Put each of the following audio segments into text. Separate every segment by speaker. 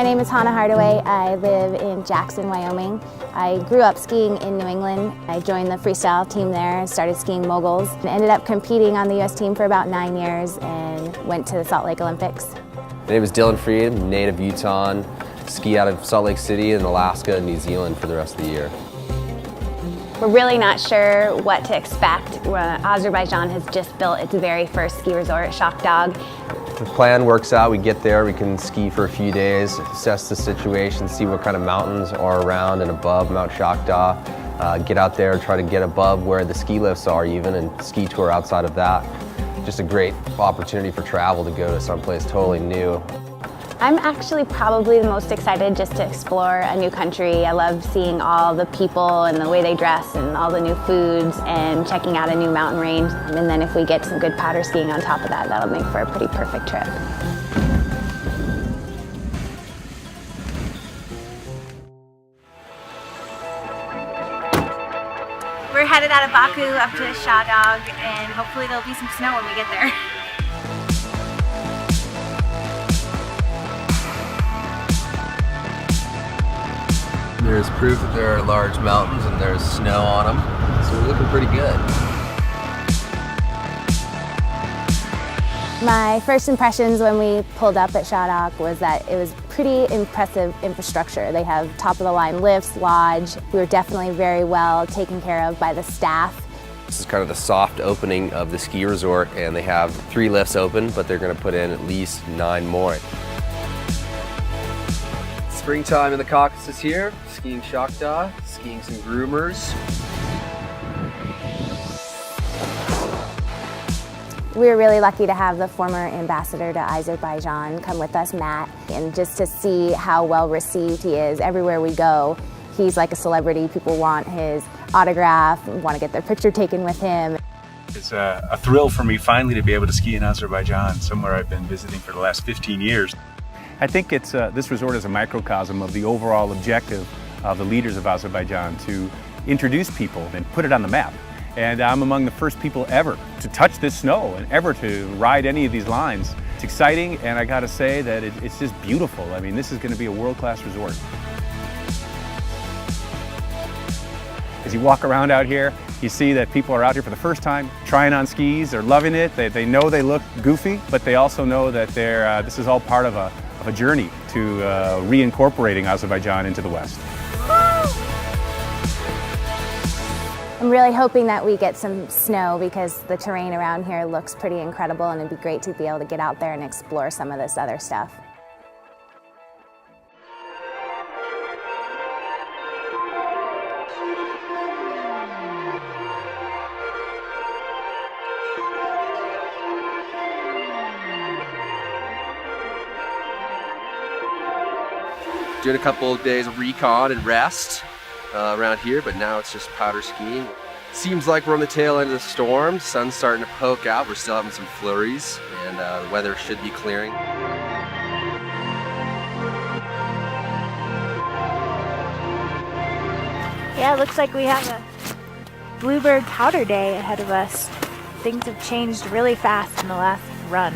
Speaker 1: My name is Hannah Hardaway. I live in Jackson, Wyoming. I grew up skiing in New England. I joined the freestyle team there and started skiing moguls. And ended up competing on the U.S. team for about 9 years and went to the Salt Lake Olympics.
Speaker 2: My name is Dylan Freed, native Utah, ski out of Salt Lake City in Alaska and New Zealand for the rest of the year.
Speaker 1: We're really not sure what to expect. Azerbaijan has just built its very first ski resort, Shahdag.
Speaker 2: If the plan works out, we get there, we can ski for a few days, assess the situation, see what kind of mountains are around and above Mount Shahdag. Get out there, try to get above where the ski lifts are even, and ski tour outside of that. Just a great opportunity for travel to go to someplace totally new.
Speaker 1: I'm actually probably the most excited just to explore a new country. I love seeing all the people and the way they dress and all the new foods and checking out a new mountain range. And then if we get some good powder skiing on top of that, that'll make for a pretty perfect trip. We're headed out of Baku up to Shahdag, and hopefully there'll be some snow when we get there.
Speaker 2: There's proof that there are large mountains and there's snow on them, so we're looking pretty good.
Speaker 1: My first impressions when we pulled up at Shahdag was that it was pretty impressive infrastructure. They have top-of-the-line lifts, lodge. We were definitely very well taken care of by the staff.
Speaker 2: This is kind of the soft opening of the ski resort, and they have 3 lifts open, but they're going to put in at least 9 more. Springtime in the Caucasus here, skiing Shahdag, skiing some groomers.
Speaker 1: We were really lucky to have the former ambassador to Azerbaijan come with us, Matt, and just to see how well received he is everywhere we go. He's like a celebrity. People want his autograph, want to get their picture taken with him.
Speaker 3: It's a thrill for me finally to be able to ski in Azerbaijan, somewhere I've been visiting for the last 15 years.
Speaker 4: I think it's this resort is a microcosm of the overall objective of the leaders of Azerbaijan to introduce people and put it on the map. And I'm among the first people ever to touch this snow and ever to ride any of these lines. It's exciting, and I gotta say that it's just beautiful. I mean, this is gonna be a world-class resort. As you walk around out here, you see that people are out here for the first time, trying on skis, they're loving it, they know they look goofy, but they also know that this is all part of a journey to reincorporating Azerbaijan into the West.
Speaker 1: I'm really hoping that we get some snow because the terrain around here looks pretty incredible, and it'd be great to be able to get out there and explore some of this other stuff.
Speaker 2: Doing a couple of days of recon and rest around here, but now it's just powder skiing. Seems like we're on the tail end of the storm. Sun's starting to poke out. We're still having some flurries, and the weather should be clearing.
Speaker 5: Yeah, it looks like we have a bluebird powder day ahead of us. Things have changed really fast in the last run.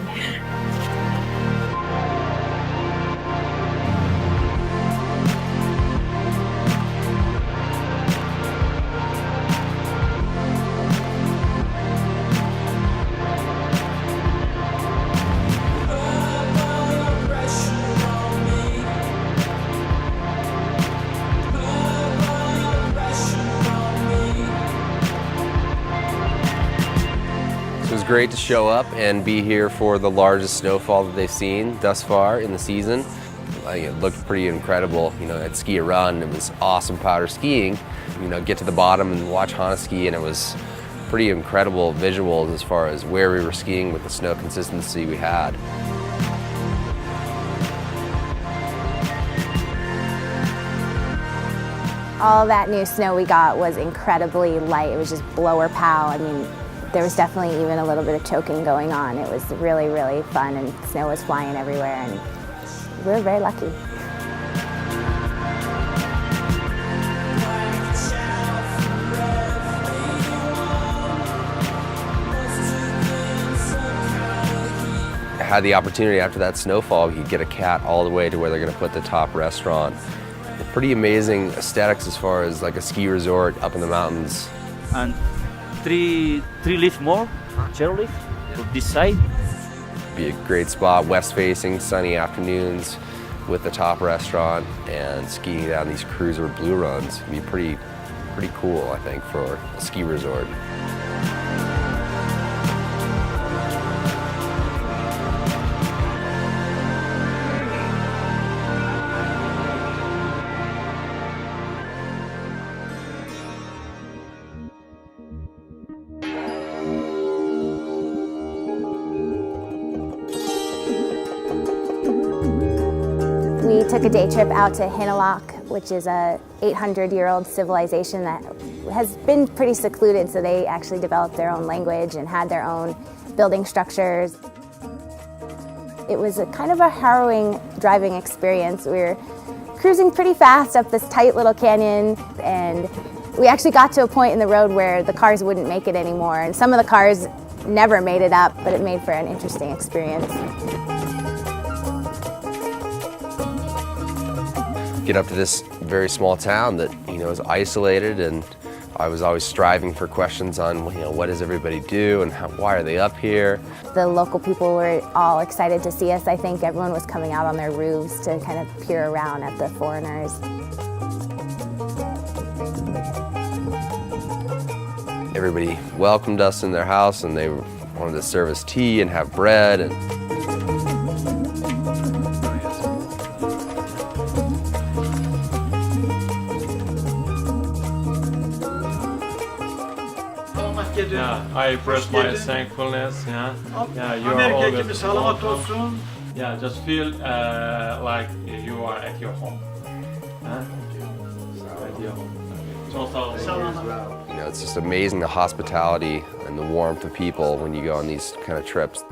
Speaker 2: It was great to show up and be here for the largest snowfall that they've seen thus far in the season. It looked pretty incredible. You know, at Ski Run, it was awesome powder skiing. You know, get to the bottom and watch Hannah ski, and it was pretty incredible visuals as far as where we were skiing with the snow consistency we had.
Speaker 1: All that new snow we got was incredibly light. It was just blower pow. I mean, there was definitely even a little bit of choking going on. It was really, really fun, and snow was flying everywhere, and we were very lucky.
Speaker 2: had the opportunity after that snowfall, we could get a cat all the way to where they're going to put the top restaurant. Pretty amazing aesthetics as far as like a ski resort up in the mountains.
Speaker 6: And three lift more, chairlift to this side.
Speaker 2: Be a great spot, west facing, sunny afternoons with the top restaurant and skiing down these cruiser blue runs. It'd be pretty cool, I think, for a ski resort.
Speaker 1: We took a day trip out to Hinalak, which is a 800-year-old civilization that has been pretty secluded, so they actually developed their own language and had their own building structures. It was a kind of a harrowing driving experience. We were cruising pretty fast up this tight little canyon, and we actually got to a point in the road where the cars wouldn't make it anymore, and some of the cars never made it up, but it made for an interesting experience.
Speaker 2: Get up to this very small town that is isolated, and I was always striving for questions on what does everybody do and why are they up here.
Speaker 1: The local people were all excited to see us. I think everyone was coming out on their roofs to kind of peer around at the foreigners.
Speaker 2: Everybody welcomed us in their house, and they wanted to serve us tea and have bread. And
Speaker 7: yeah, I express my thankfulness. Yeah, you are always welcome. Yeah, just feel like you are at your home. At your home.
Speaker 2: it's just amazing the hospitality and the warmth of people when you go on these kind of trips.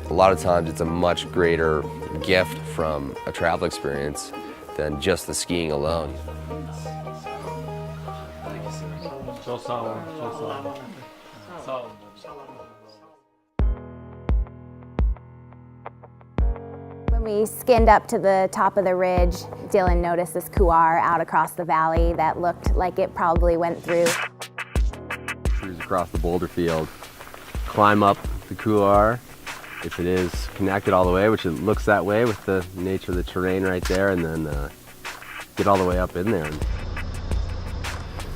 Speaker 2: A lot of times it's a much greater gift from a travel experience than just the skiing alone.
Speaker 1: When we skinned up to the top of the ridge, Dylan noticed this Qusar out across the valley that looked like it probably went through.
Speaker 2: Cruise across the boulder field, climb up the Qusar, if it is connected all the way, which it looks that way with the nature of the terrain right there, and then get all the way up in there.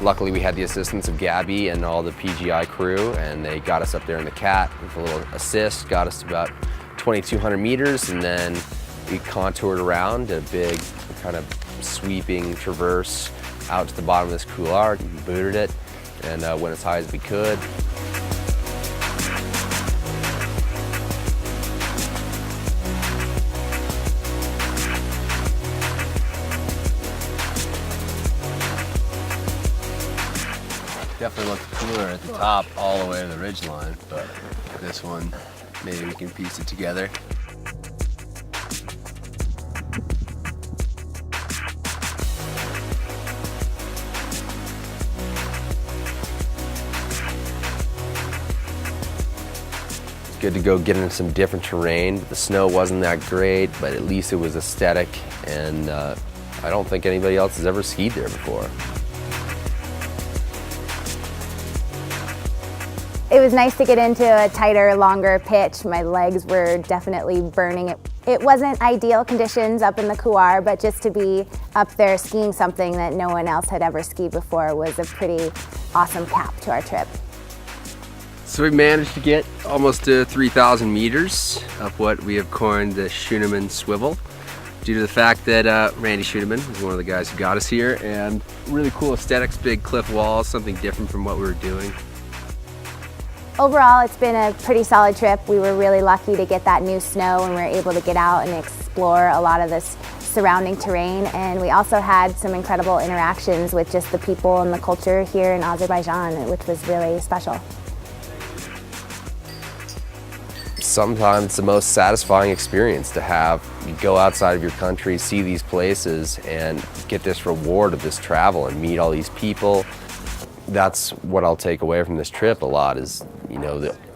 Speaker 2: Luckily, we had the assistance of Gabby and all the PGI crew, and they got us up there in the cat with a little assist, got us to about 2,200 meters, and then we contoured around a big kind of sweeping traverse out to the bottom of this Qusar, booted it, and went as high as we could. Definitely looks cooler at the top all the way to the ridgeline, but this one, maybe we can piece it together. It's good to go get into some different terrain. The snow wasn't that great, but at least it was aesthetic, and I don't think anybody else has ever skied there before.
Speaker 1: It was nice to get into a tighter, longer pitch. My legs were definitely burning. It wasn't ideal conditions up in the Qusar, but just to be up there skiing something that no one else had ever skied before was a pretty awesome cap to our trip.
Speaker 2: So we managed to get almost to 3,000 meters up what we have coined the Schoenemann Swivel, due to the fact that Randy Schoenemann is one of the guys who got us here, and really cool aesthetics, big cliff walls, something different from what we were doing.
Speaker 1: Overall, it's been a pretty solid trip. We were really lucky to get that new snow, and we were able to get out and explore a lot of this surrounding terrain. And we also had some incredible interactions with just the people and the culture here in Azerbaijan, which was really special.
Speaker 2: Sometimes it's the most satisfying experience to have. You go outside of your country, see these places, and get this reward of this travel and meet all these people. That's what I'll take away from this trip a lot is,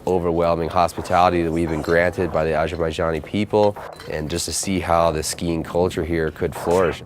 Speaker 2: overwhelming hospitality that we've been granted by the Azerbaijani people, and just to see how the skiing culture here could flourish.